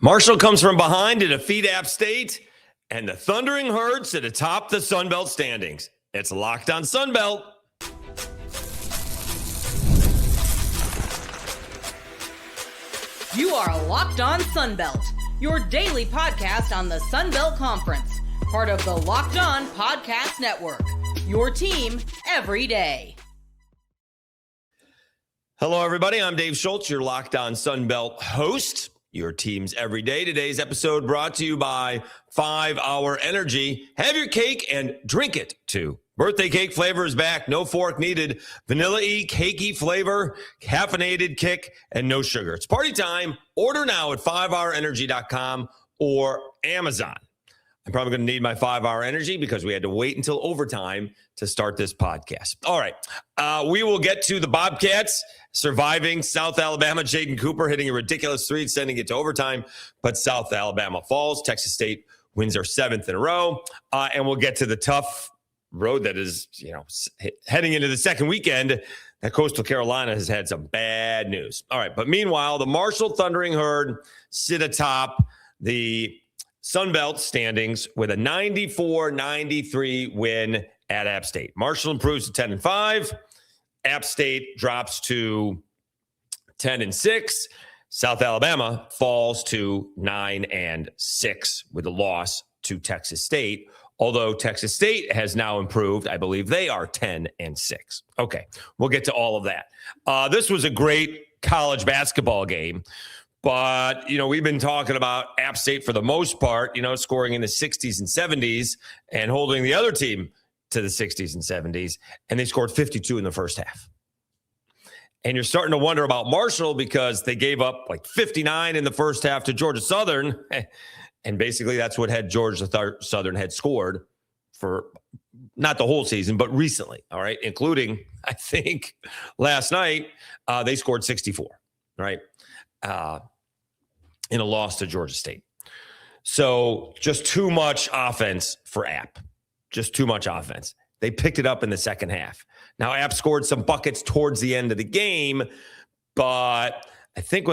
Marshall comes from behind to defeat App State, and the Thundering Herd sit atop the Sun Belt standings. It's Locked on Sun Belt. You are Locked on Sun Belt, your daily podcast on the Sun Belt Conference, part of the Locked on Podcast Network, your team every day. Hello, everybody. I'm Dave Schultz, your Locked on Sun Belt host. Your teams every day. Today's episode brought to you by 5 Hour Energy. Have your cake and drink it too. Birthday cake flavor is back. No fork needed. Vanilla-y, cakey flavor, caffeinated kick, and no sugar. It's party time. Order now at 5hourenergy.com or Amazon. I'm probably going to need my 5 Hour Energy because we had to wait until overtime to start this podcast. All right. We will get to the Bobcats surviving South Alabama. Jayden Cooper hitting a ridiculous three, sending it to overtime. But South Alabama falls. Texas State wins their 7th in a row. And we'll get to the tough road that is, heading into the second weekend. That Coastal Carolina has had some bad news. All right. But meanwhile, the Marshall Thundering Herd sit atop the Sun Belt standings with a 94-93 win at App State. Marshall improves to 10-5. App State drops to 10-6. South Alabama falls to 9-6 with a loss to Texas State. Although Texas State has now improved, I believe they are 10-6. Okay, we'll get to all of that. This was a great college basketball game. But, we've been talking about App State for the most part, scoring in the 60s and 70s and holding the other team to the 60s and 70s. And they scored 52 in the first half. And you're starting to wonder about Marshall because they gave up like 59 in the first half to Georgia Southern. And basically that's what Georgia Southern had scored for not the whole season, but recently. All right. Including, I think, last night, they scored 64. Right. In a loss to Georgia State. So just too much offense for App. Just too much offense. They picked it up in the second half. Now, App scored some buckets towards the end of the game, but I think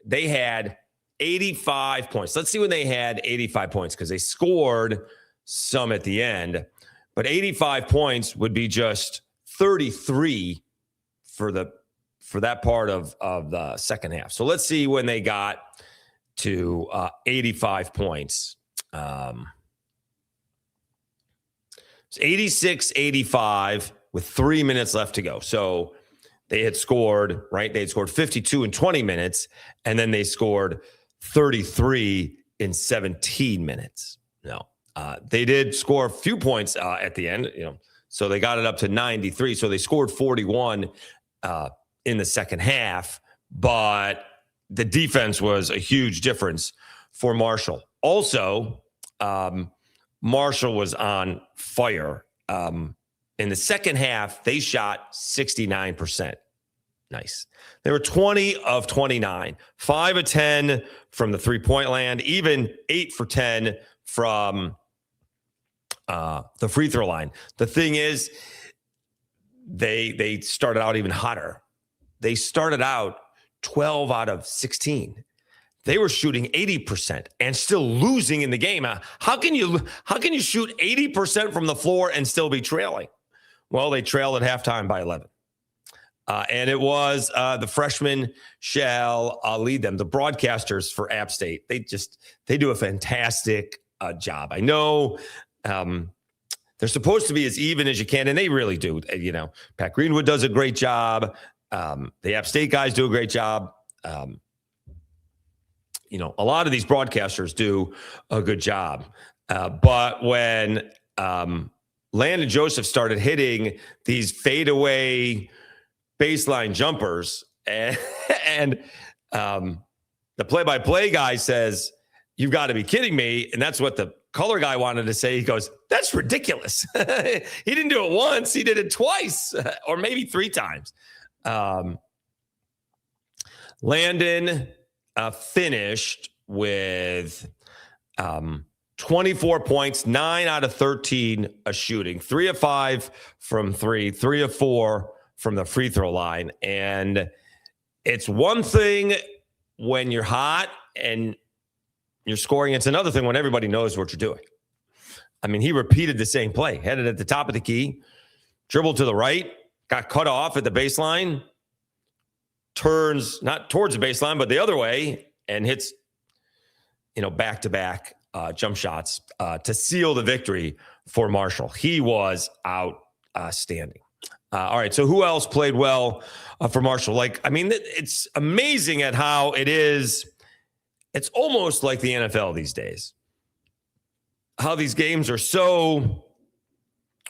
they had 85 points. Let's see when they had 85 points because they scored some at the end, but 85 points would be just 33 for that part of the second half. So let's see when they got to 85 points. It's 86-85 with 3 minutes left to go. So they had scored, right? They had scored 52 in 20 minutes, and then they scored 33 in 17 minutes. No, they did score a few points at the end, so they got it up to 93. So they scored 41 in the second half, but the defense was a huge difference for Marshall. Also, Marshall was on fire. In the second half, they shot 69%. Nice. They were 20 of 29, 5 of 10 from the three-point land, even 8 for 10 from the free throw line. The thing is, they started out even hotter. They started out 12 out of 16. They were shooting 80% and still losing in the game. How can you shoot 80% from the floor and still be trailing? Well, they trailed at halftime by 11. And it was the freshmen shall lead them. The broadcasters for App State, they do a fantastic job. I know they're supposed to be as even as you can, and they really do. Pat Greenwood does a great job. The App State guys do a great job. A lot of these broadcasters do a good job. But when Landon Joseph started hitting these fadeaway baseline jumpers, and the play-by-play guy says, "You've got to be kidding me." And that's what the color guy wanted to say. He goes, "That's ridiculous." He didn't do it once. He did it twice or maybe 3 times. Landon finished with 24 points, 9 out of 13 shooting, 3 of 5 from 3, 3 of 4 from the free throw line. And it's one thing when you're hot and you're scoring, it's another thing when everybody knows what you're doing. I mean, he repeated the same play, headed at the top of the key, dribbled to the right, got cut off at the baseline, turns not towards the baseline, but the other way, and hits, back-to-back jump shots to seal the victory for Marshall. He was outstanding. All right, so who else played well for Marshall? It's amazing at how it is. It's almost like the NFL these days. How these games are so,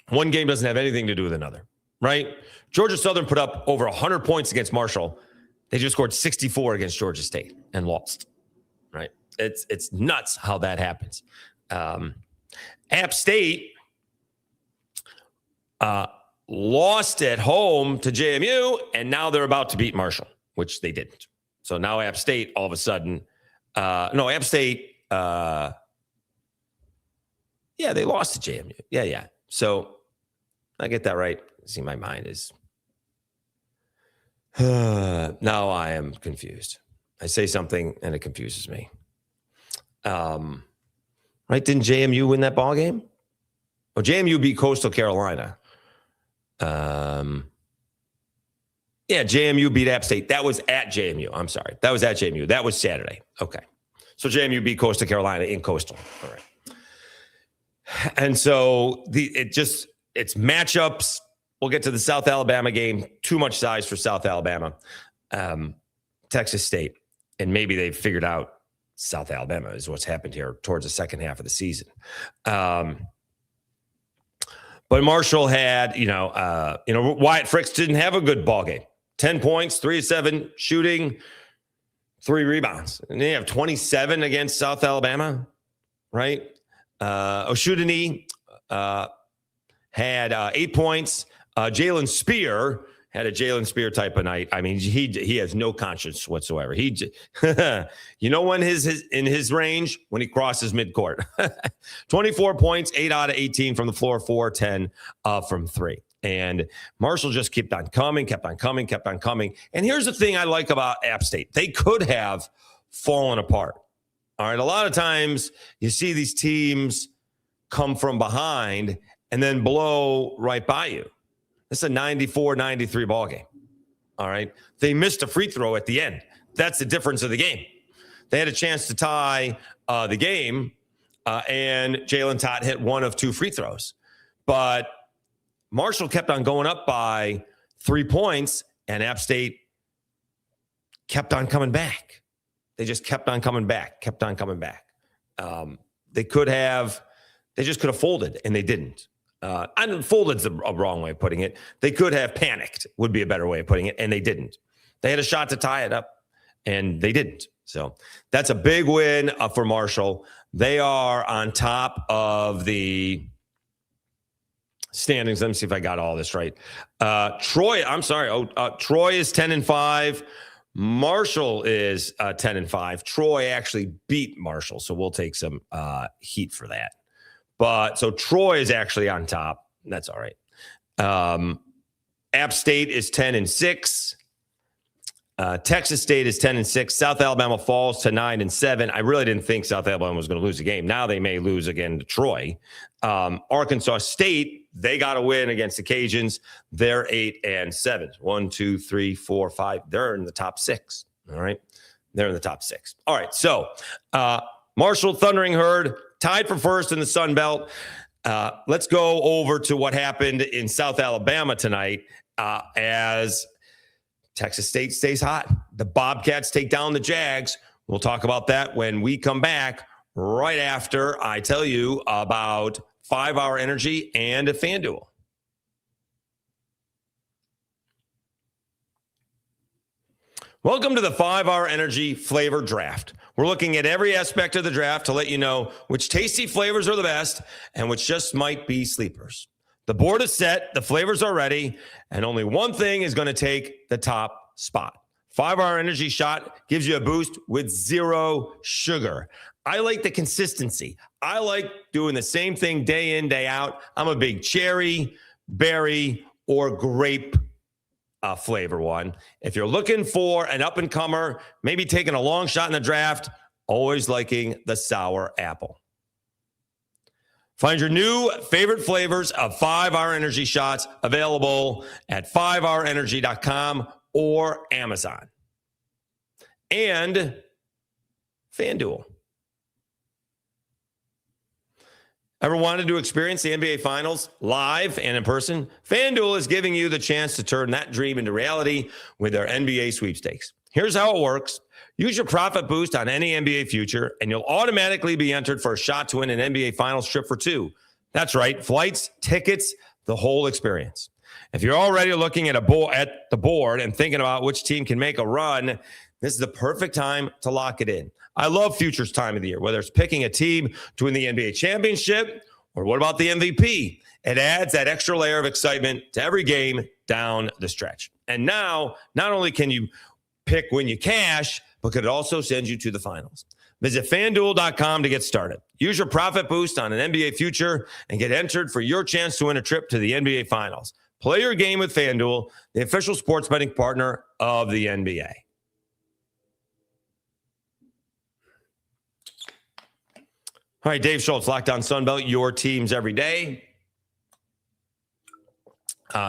one game doesn't have anything to do with another, right? Georgia Southern put up over 100 points against Marshall. They just scored 64 against Georgia State and lost, right? It's nuts how that happens. App State lost at home to JMU, and now they're about to beat Marshall, which they didn't. So now App State all of a sudden, App State, they lost to JMU. Yeah. So I get that right. See, my mind is, now I am confused. I say something and it confuses me. Right? Didn't JMU win that ball game? Well, JMU beat Coastal Carolina. JMU beat App State. That was at JMU. I'm sorry. That was at JMU. That was Saturday. Okay. So JMU beat Coastal Carolina in Coastal. All right. And so it's matchups. We'll get to the South Alabama game. Too much size for South Alabama. Texas State. And maybe they've figured out South Alabama is what's happened here towards the second half of the season. But Marshall had, Wyatt Fricks didn't have a good ball game. 10 points, 3 of 7 shooting, 3 rebounds. And they have 27 against South Alabama, right? Oshudini had 8 points. Jalen Spear had a Jalen Spear type of night. I mean, he has no conscience whatsoever. When in his range, when he crosses midcourt. 24 points, 8 out of 18 from the floor, 4-10 from 3. And Marshall just kept on coming. And here's the thing I like about App State. They could have fallen apart. All right, a lot of times you see these teams come from behind and then blow right by you. It's a 94-93 ball game. All right. They missed a free throw at the end. That's the difference of the game. They had a chance to tie the game, and Jalen Todd hit 1 of 2 free throws. But Marshall kept on going up by 3 points, and App State kept on coming back. They just kept on coming back. They just could have folded, and they didn't. And folded's a wrong way of putting it. They could have panicked, would be a better way of putting it, and they didn't. They had a shot to tie it up, and they didn't. So that's a big win for Marshall. They are on top of the standings. Let me see if I got all this right. Troy is 10-5. Marshall is 10-5. Troy actually beat Marshall, so we'll take some heat for that. But so Troy is actually on top. That's all right. App State is 10-6. Texas State is 10-6. South Alabama falls to 9-7. I really didn't think South Alabama was going to lose a game. Now they may lose again to Troy. Arkansas State, they got a win against the Cajuns. They're 8-7. 1, 2, 3, 4, 5. They're in the top 6. All right. They're in the top 6. All right. So Marshall Thundering Herd tied for first in the Sun Belt. Let's go over to what happened in South Alabama tonight as Texas State stays hot. The Bobcats take down the Jags. We'll talk about that when we come back right after I tell you about 5-Hour Energy and FanDuel. Welcome to the 5-Hour Energy Flavor Draft. We're looking at every aspect of the draft to let you know which tasty flavors are the best and which just might be sleepers. The board is set, the flavors are ready, and only one thing is going to take the top spot. 5-Hour Energy Shot gives you a boost with 0 sugar. I like the consistency. I like doing the same thing day in, day out. I'm a big cherry, berry, or grape flavor one. If you're looking for an up-and-comer, maybe taking a long shot in the draft, always liking the sour apple. Find your new favorite flavors of 5-Hour Energy shots available at 5hourenergy.com or Amazon. And FanDuel. Ever wanted to experience the NBA Finals live and in person? FanDuel is giving you the chance to turn that dream into reality with their NBA sweepstakes. Here's how it works. Use your profit boost on any NBA future, and you'll automatically be entered for a shot to win an NBA Finals trip for 2. That's right. Flights, tickets, the whole experience. If you're already looking at the board and thinking about which team can make a run, this is the perfect time to lock it in. I love futures time of the year, whether it's picking a team to win the NBA championship or what about the MVP? It adds that extra layer of excitement to every game down the stretch. And now, not only can you pick when you cash, but could also send you to the finals. Visit FanDuel.com to get started. Use your profit boost on an NBA future and get entered for your chance to win a trip to the NBA Finals. Play your game with FanDuel, the official sports betting partner of the NBA. All right, Dave Schultz, Locked On Sunbelt, your teams every day.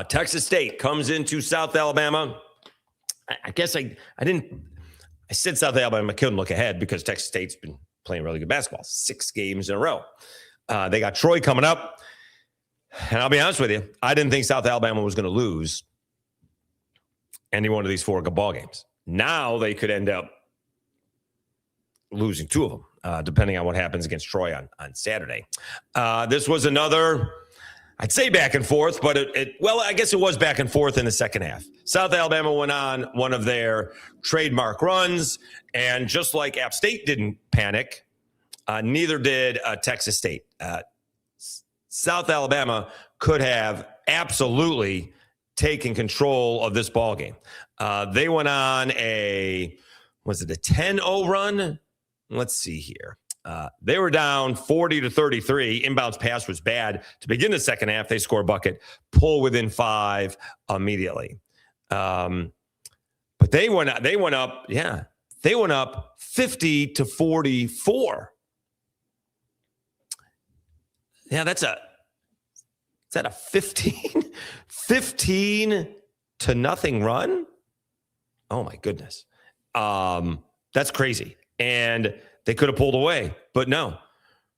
Texas State comes into South Alabama. I guess I said South Alabama. I couldn't look ahead because Texas State's been playing really good basketball, 6 games in a row. They got Troy coming up. And I'll be honest with you, I didn't think South Alabama was going to lose any one of these 4 ball games. Now they could end up losing 2 of them, depending on what happens against Troy on Saturday. This was another, I'd say back and forth, but I guess it was back and forth in the second half. South Alabama went on one of their trademark runs, and just like App State didn't panic, neither did Texas State. South Alabama could have absolutely taken control of this ball game. They went on a 10-0 run? Let's see here. They were down 40-33. Inbounds pass was bad to begin the second half. They score a bucket, pull within 5 immediately. But they went up 50-44. Yeah, is that a 15 to nothing run? Oh my goodness. That's crazy. And they could have pulled away, but no.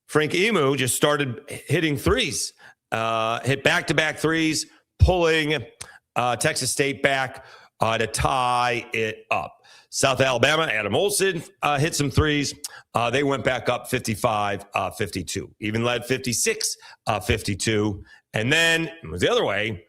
Frank Emu just started hitting threes, hit back-to-back threes, pulling Texas State back to tie it up. South Alabama, Adam Olson hit some threes. They went back up 55-52, even led 56-52. And then it was the other way.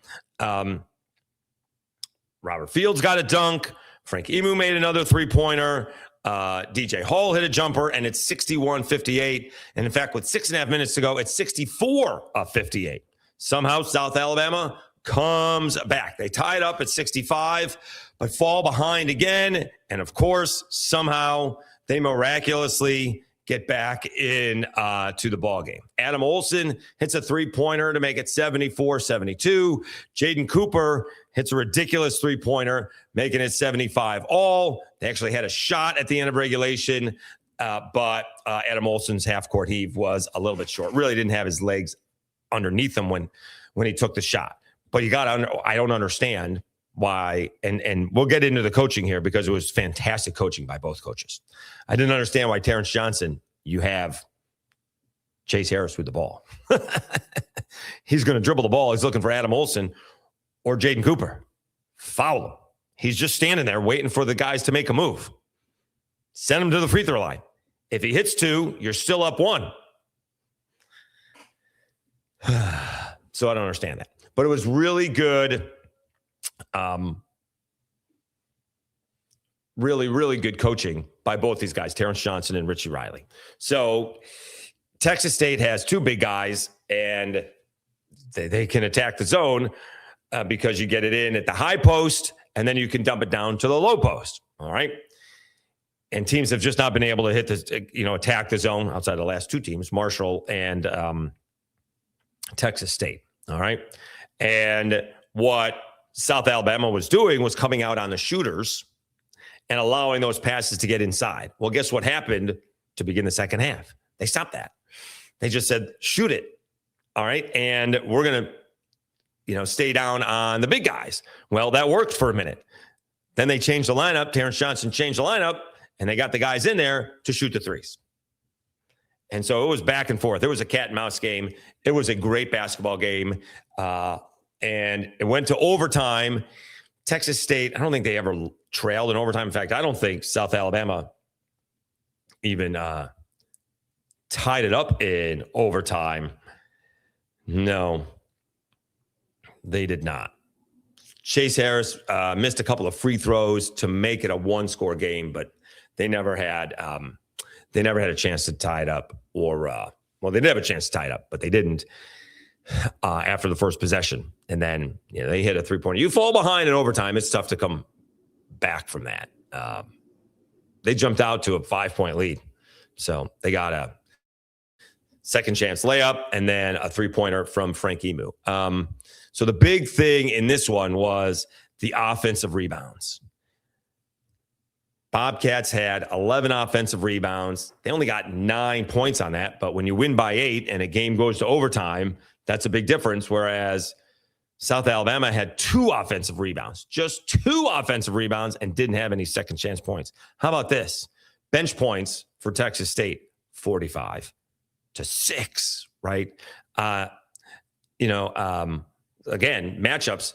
Robert Fields got a dunk. Frank Emu made another three-pointer. DJ Hall hit a jumper, and it's 61-58. And in fact, with 6.5 minutes to go, it's 64-58. Somehow, South Alabama comes back. They tie it up at 65, but fall behind again. And of course, somehow they miraculously get back in to the ballgame. Adam Olson hits a three-pointer to make it 74-72. Jayden Cooper hits a ridiculous three-pointer, making it 75 all. They actually had a shot at the end of regulation, but Adam Olson's half-court heave was a little bit short. Really didn't have his legs underneath him when he took the shot. But I don't understand why, and we'll get into the coaching here because it was fantastic coaching by both coaches. I didn't understand why Terrence Johnson, you have Chase Harris with the ball. He's going to dribble the ball. He's looking for Adam Olson or Jayden Cooper. Foul him. He's just standing there waiting for the guys to make a move. Send him to the free throw line. If he hits 2, you're still up 1. So I don't understand that. But it was really good. Really, really good coaching by both these guys, Terrence Johnson and Richie Riley. So Texas State has 2 big guys, and they can attack the zone because you get it in at the high post, and then you can dump it down to the low post. All right. And teams have just not been able to hit attack the zone outside of the last 2 teams, Marshall and Texas State. All right. And what South Alabama was doing was coming out on the shooters and allowing those passes to get inside. Well, guess what happened to begin the second half? They stopped that. They just said, shoot it. All right. And we're going to, stay down on the big guys. Well, that worked for a minute. Then they changed the lineup. Terrence Johnson changed the lineup, and they got the guys in there to shoot the threes. And so it was back and forth. It was a cat and mouse game. It was a great basketball game. And it went to overtime. Texas State, I don't think they ever trailed in overtime. In fact, I don't think South Alabama even tied it up in overtime. No, they did not. Chase Harris missed a couple of free throws to make it a one-score game, but they never had a chance to tie it up. They did have a chance to tie it up, but they didn't after the first possession. And then they hit a three-pointer. You fall behind in overtime, it's tough to come back from that. They jumped out to a 5-point lead, so they got a second chance layup and then a three-pointer from Frank Emu. So the big thing in this one was the offensive rebounds. Bobcats had 11 offensive rebounds. They only got 9 points on that, but when you win by 8 and a game goes to overtime, that's a big difference, whereas South Alabama had 2 offensive rebounds, just 2 offensive rebounds, and didn't have any second chance points. How about this? Bench points for Texas State, 45-6, right? Again, matchups.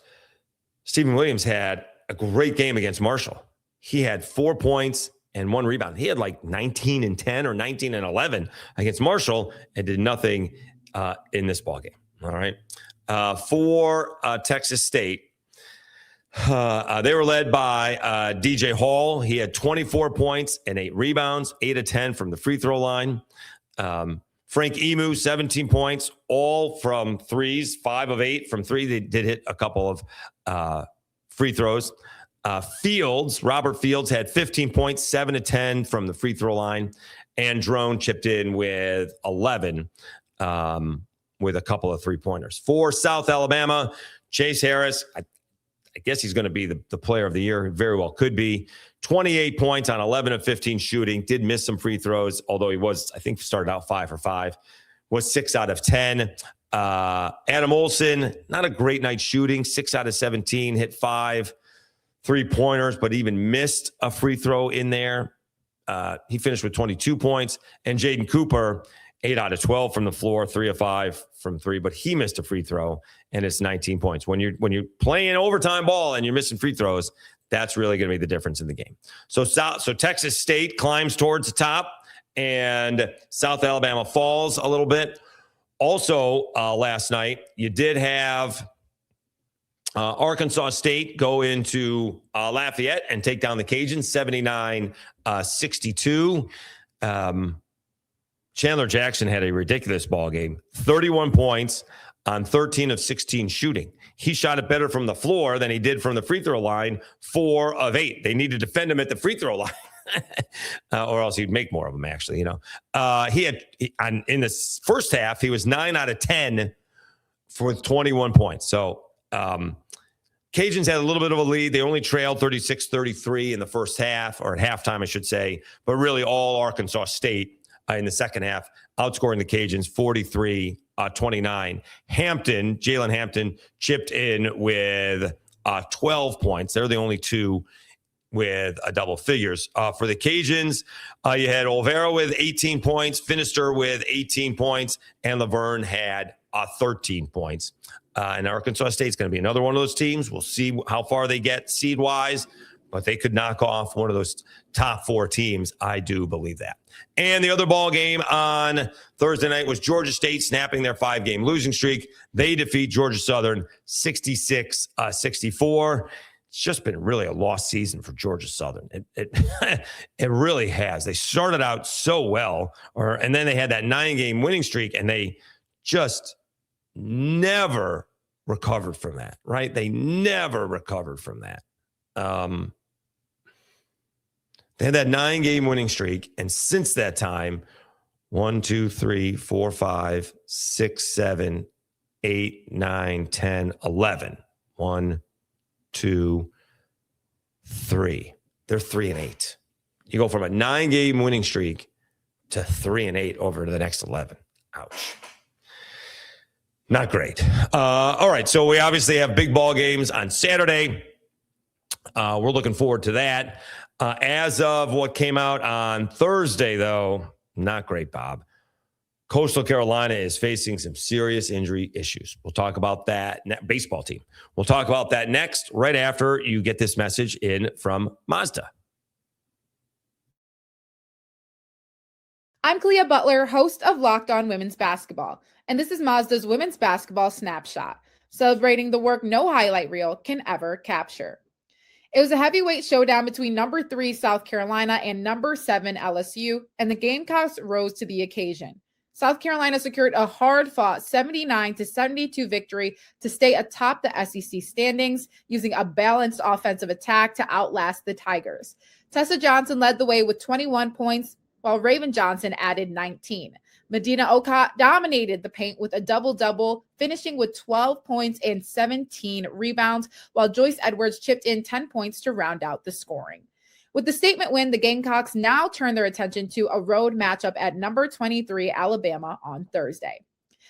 Stephen Williams had a great game against Marshall. He had 4 points and 1 rebound. He had like 19 and 10 or 19 and 11 against Marshall and did nothing in this ballgame. All right. For Texas State, they were led by DJ Hall. He had 24 points and 8 rebounds, 8 of 10 from the free throw line. Frank Emu, 17 points, all from threes, 5 of 8 from 3. They did hit a couple of free throws. Robert Fields had 15 points, 7 of 10 from the free throw line. And Drone chipped in with 11 with a couple of three-pointers. For South Alabama, Chase Harris, I guess he's going to be the player of the year. Very well could be. 28 points on 11 of 15 shooting. Did miss some free throws, although he was, I think, started out 5 for 5. Was 6 out of 10. Adam Olson, not a great night shooting. 6 out of 17. Hit 5 3-pointers, but even missed a free throw in there. He finished with 22 points. And Jayden Cooper, 8 out of 12 from the floor, 3 of 5 from 3, but he missed a free throw, and it's 19 points. When you're playing overtime ball and you're missing free throws, that's really going to be the difference in the game. So Texas State climbs towards the top, and South Alabama falls a little bit. Also, last night, you did have Arkansas State go into Lafayette and take down the Cajuns, 79-62. Chandler Jackson had a ridiculous ball game, 31 points on 13 of 16 shooting. He shot it better from the floor than he did from the free throw line, 4 of 8. They need to defend him at the free throw line, or else he'd make more of them, actually. In the first half, he was 9 out of 10 for 21 points. So Cajuns had a little bit of a lead. They only trailed 36-33 in the first half, or at halftime, I should say. But really all Arkansas State in the second half, outscoring the Cajuns 43-29. Jalen Hampton chipped in with 12 points. They're the only 2 with double figures. For the Cajuns, you had Olvera with 18 points, Finister with 18 points, and Laverne had 13 points. And Arkansas State's going to be another one of those teams. We'll see how far they get seed-wise, but they could knock off one of those top 4 teams. I do believe that. And the other ball game on Thursday night was Georgia State snapping their 5-game losing streak. They defeat Georgia Southern 66-64. It's just been really a lost season for Georgia Southern. It really has. They started out so well, and then they had that 9-game winning streak, and they just never recovered from that, right? They never recovered from that. They had that 9-game winning streak, and since that time, 1, 2, 3, 4, 5, 6, 7, 8, 9, 10, 11. 1, to 3. They're 3-8. You go from a 9-game winning streak to 3-8 over to the next 11. Ouch. Not great. All right. So we obviously have big ball games on Saturday. We're looking forward to that. As of what came out on Thursday, though, not great, Bob. Coastal Carolina is facing some serious injury issues. We'll talk about that. Baseball team. We'll talk about that next, right after you get this message in from Mazda. I'm Clea Butler, host of Locked On Women's Basketball, and this is Mazda's Women's Basketball Snapshot, celebrating the work no highlight reel can ever capture. It was a heavyweight showdown between number 3 South Carolina and number 7 LSU, and the Gamecocks rose to the occasion. South Carolina secured a hard-fought 79-72 victory to stay atop the SEC standings, using a balanced offensive attack to outlast the Tigers. Tessa Johnson led the way with 21 points, while Raven Johnson added 19. Medina Okot dominated the paint with a double-double, finishing with 12 points and 17 rebounds, while Joyce Edwards chipped in 10 points to round out the scoring. With the statement win, the Gamecocks now turn their attention to a road matchup at number 23 Alabama on Thursday.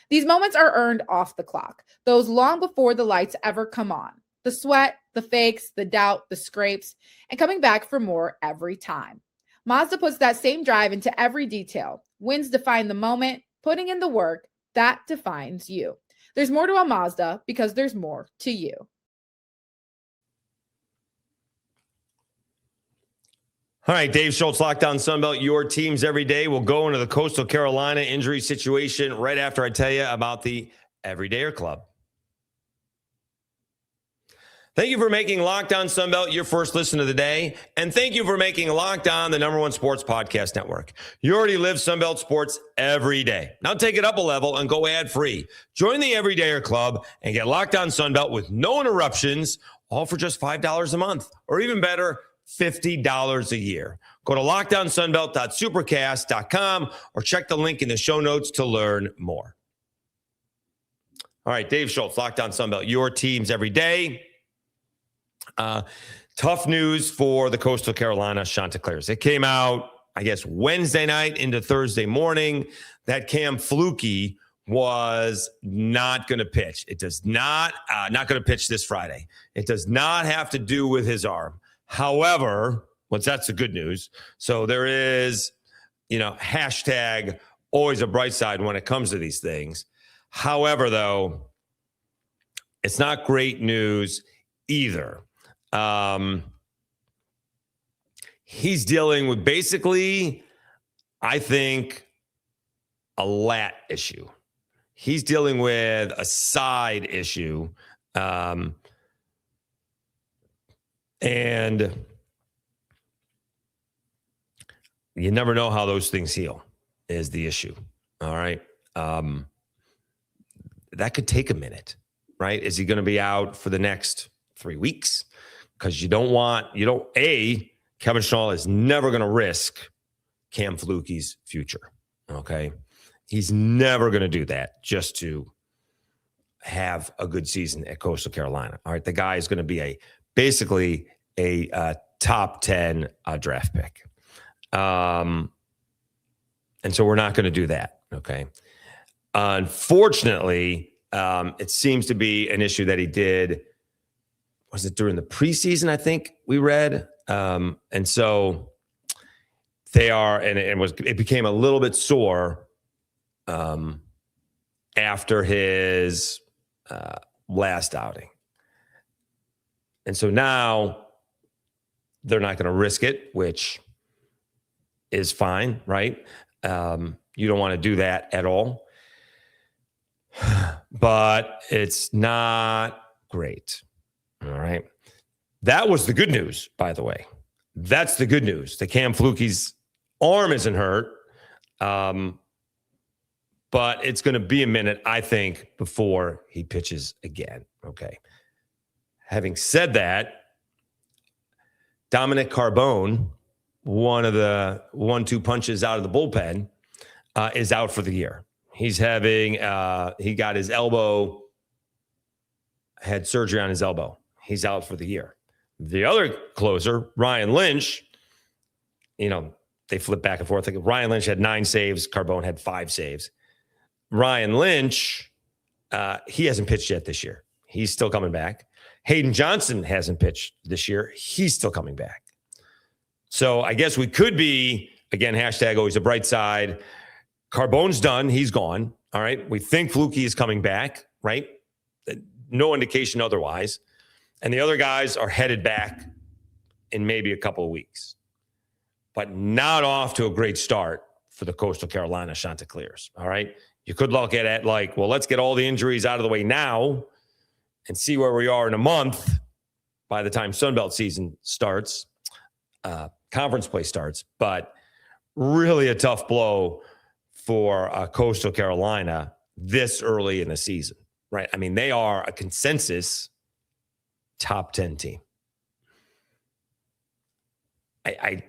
These moments are earned off the clock, those long before the lights ever come on. The sweat, the fakes, the doubt, the scrapes, and coming back for more every time. Mazda puts that same drive into every detail. Wins define the moment, putting in the work, that defines you. There's more to a Mazda because there's more to you. All right, Dave Schultz, Locked On Sunbelt, your teams every day. We'll go into the Coastal Carolina injury situation right after I tell you about the Everydayer Club. Thank you for making Locked On Sunbelt your first listen of the day. And thank you for making Locked On the #1 sports podcast network. You already live Sunbelt sports every day. Now take it up a level and go ad-free. Join the Everydayer Club and get Locked On Sunbelt with no interruptions, all for just $5 a month. Or even better, $50 a year. Go to LockedOnSunbelt.supercast.com or check the link in the show notes to learn more. All right, Dave Schultz, Locked On Sunbelt, your teams every day. Tough news for the Coastal Carolina Chanticleers. It came out, I guess, Wednesday night into Thursday morning that Cam Fluke was not going to pitch. It does not going to pitch this Friday. It does not have to do with his arm. However, that's the good news. So there is, hashtag always a bright side when it comes to these things. However, though, it's not great news either. He's dealing with basically, I think, a lat issue. He's dealing with a side issue. And you never know how those things heal is the issue. All right. That could take a minute, right? Is he going to be out for the next 3 weeks? Because Kevin Schnall is never going to risk Cam Fluke's future. Okay. He's never going to do that just to have a good season at Coastal Carolina. All right. The guy is going to be basically a top 10 draft pick. And so we're not going to do that. Okay. Unfortunately, it seems to be an issue that he did. Was it during the preseason? I think we read. And so they are, and it became a little bit sore after his last outing. And so now they're not going to risk it, which is fine, right? You don't want to do that at all. But it's not great. All right. That was the good news, by the way. That's the good news. The Cam Fluke's arm isn't hurt. But it's going to be a minute, I think, before he pitches again. Okay. Having said that, Dominic Carbone, one of the 1-2 punches out of the bullpen, is out for the year. He's having, he got his elbow, had surgery on his elbow. he's out for the year. The other closer, Ryan Lynch, they flip back and forth. Like Ryan Lynch had 9 saves. Carbone had 5 saves. Ryan Lynch, he hasn't pitched yet this year. He's still coming back. Hayden Johnson hasn't pitched this year. He's still coming back. So I guess we could be, again, hashtag always the bright side. Carbone's done. He's gone. All right. We think Flukie is coming back, right? No indication otherwise. And the other guys are headed back in maybe a couple of weeks. But not off to a great start for the Coastal Carolina Chanticleers. All right. You could look at it like, well, let's get all the injuries out of the way now and see where we are in a month by the time Sunbelt season starts, conference play starts. But really a tough blow for Coastal Carolina this early in the season, right? I mean, they are a consensus top 10 team. I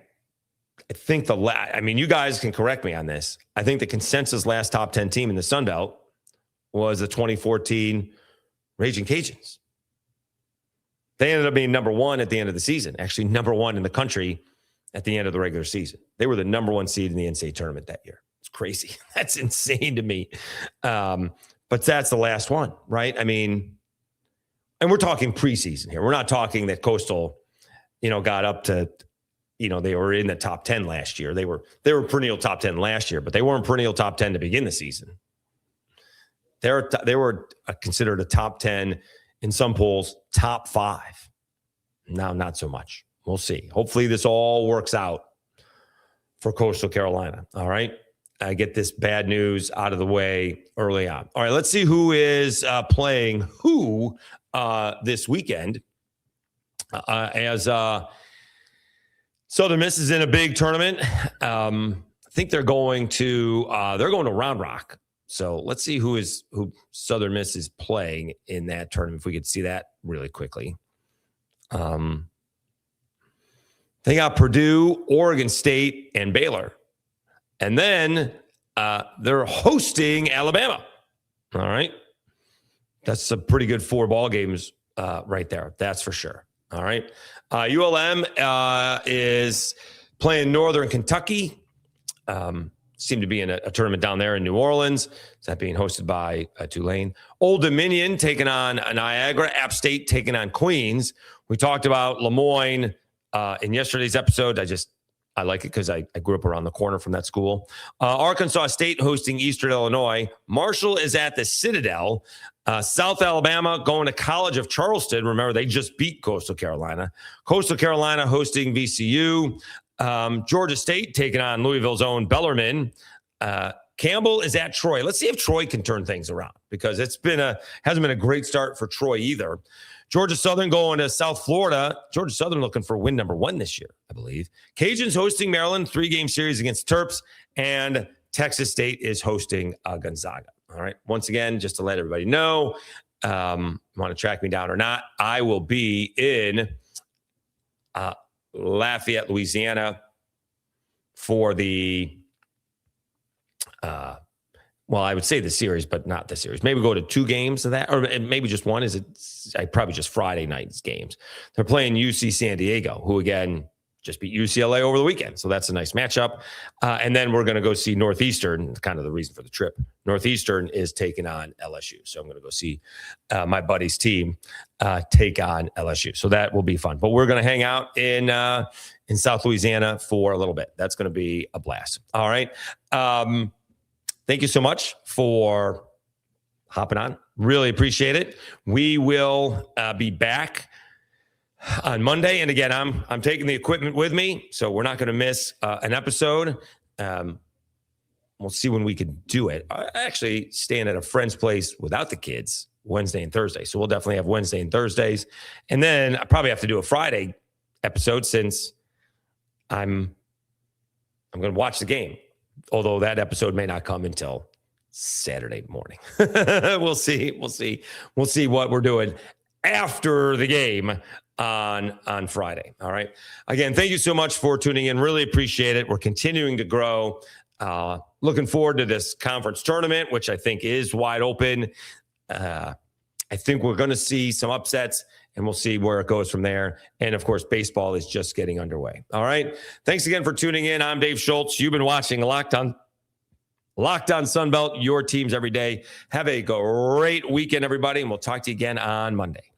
think you guys can correct me on this. I think the consensus last top 10 team in the Sun Belt was the 2014 Raging Cajuns. They ended up being number 1 at the end of the season, actually number 1 in the country at the end of the regular season. They were the number 1 seed in the NCAA tournament that year. It's crazy. That's insane to me. But that's the last one, right? I mean, and we're talking preseason here. We're not talking that Coastal, got up to, they were in the top 10 last year. They were perennial top 10 last year, but they weren't perennial top 10 to begin the season. They were considered a top 10 in some polls, top 5. Now, not so much. We'll see. Hopefully this all works out for Coastal Carolina. All right. I get this bad news out of the way early on. All right. Let's see who is playing who this weekend as Southern Miss is in a big tournament. I think they're going to Round Rock. So let's see who Southern Miss is playing in that tournament. If we could see that really quickly. They got Purdue, Oregon State, and Baylor. And then they're hosting Alabama. All right. That's a pretty good 4 ball games right there. That's for sure. All right. ULM is playing Northern Kentucky. Seem to be in a tournament down there in New Orleans. Is that being hosted by Tulane? Old Dominion taking on Niagara. App State taking on Queens. We talked about Lemoyne in yesterday's episode. I like it because I grew up around the corner from that school. Arkansas State hosting Eastern Illinois. Marshall is at the Citadel. South Alabama going to College of Charleston. Remember, they just beat Coastal Carolina. Coastal Carolina hosting VCU. Georgia State taking on Louisville's own Bellarmine. Campbell is at Troy. Let's see if Troy can turn things around because hasn't been a great start for Troy either. Georgia Southern going to South Florida. Georgia Southern looking for win number 1 this year, I believe. Cajuns hosting Maryland, 3-game series against Terps, and Texas State is hosting Gonzaga. All right. Once again, just to let everybody know, want to track me down or not, I will be in Lafayette, Louisiana for the I would say the series, but not the series. Maybe go to 2 games of that, or maybe just one. Probably just Friday night's games. They're playing UC San Diego, who again just beat UCLA over the weekend. So that's a nice matchup. And then we're going to go see Northeastern, kind of the reason for the trip. Northeastern is taking on LSU. So I'm going to go see my buddy's team take on LSU. So that will be fun. But we're going to hang out in South Louisiana for a little bit. That's going to be a blast. All right. Thank you so much for hopping on. Really appreciate it. We will be back on Monday. And again, I'm taking the equipment with me, so we're not going to miss an episode. We'll see when we can do it. I actually staying at a friend's place without the kids Wednesday and Thursday. So we'll definitely have Wednesday and Thursdays. And then I probably have to do a Friday episode since I'm going to watch the game. Although that episode may not come until Saturday morning. We'll see what we're doing after the game on Friday. All right. Again, thank you so much for tuning in. Really appreciate it. We're continuing to grow. Looking forward to this conference tournament, which I think is wide open. I think we're going to see some upsets and we'll see where it goes from there. And of course, baseball is just getting underway. All right. Thanks again for tuning in. I'm Dave Schultz. You've been watching Locked On Sunbelt, your teams every day. Have a great weekend, everybody, and we'll talk to you again on Monday.